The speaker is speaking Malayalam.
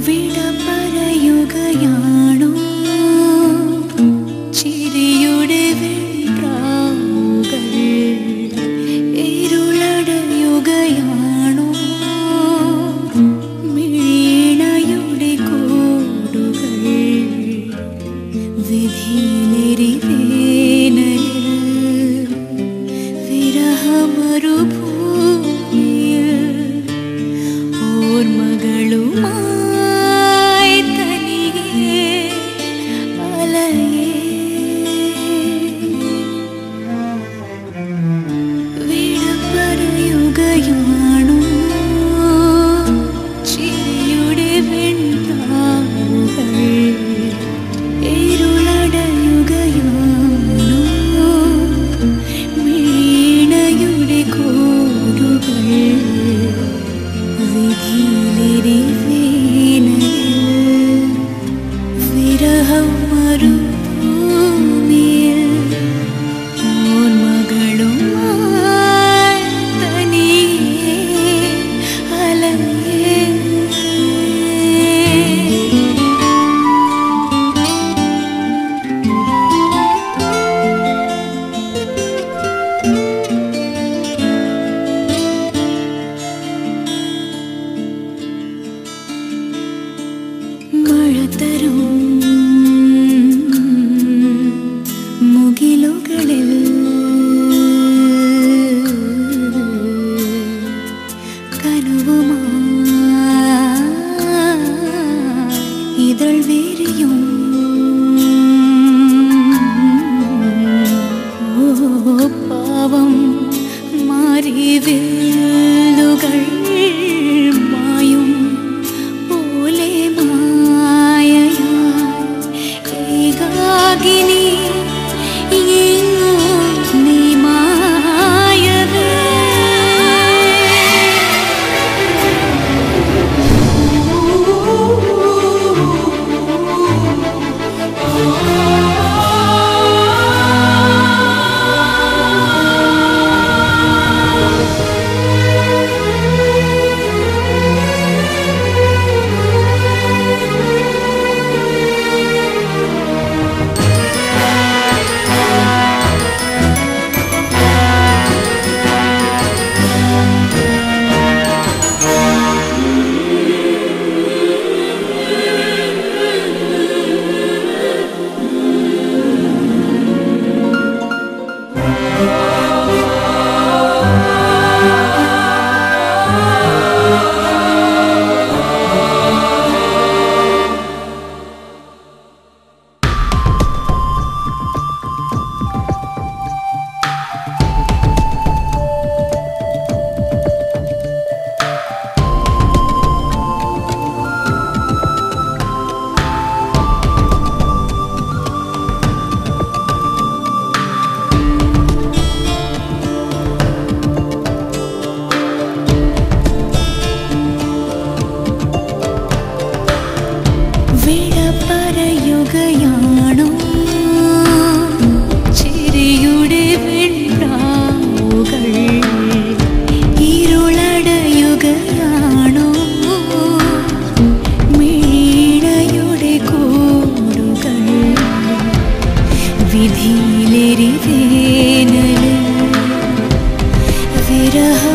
വിട പറയുകയാണോ ചിരിയുടെ വെൺപ്രാവുകൾ? ഇരുളടയുകയാണോ വീണയുടെ കൂടുകൾ? വിധിയിലെരിവേനലിൽ വിരഹമരുഭൂമിയിൽ ഓർമ്മകളുമായി തനിയെ അലയേ. വിട പറയുകയാണോ ചിരിയുടെ വെൺപ്രാവുകൾ? ഇരുളടയുകയാണോ വീണയുടെ കൂടുകൾ? വിധിയിലെരിവേനലിൽ വിരഹം മരുഭൂമിയിൽ ഓർമ്മകളുമായി തനിയെ അലയേ. മഴതരും മുകിലുകളിൽ കനവുമായി ഇതൾ വിരിയും. ഓ പാവം മാറിവില്ലുകൾ മായും പോലെ ഏകാകിനി എങ്ങോ നീ മായവേ. വിട പറയുകയാണോ ചിരിയുടെ വെൺപ്രാവുകൾ? ഇരുളടയുകയാണോ വീണയുടെ കൂടുകൾ? വിധിയിലെരിവേനലിൽ വിരഹമരുഭൂമിയിൽ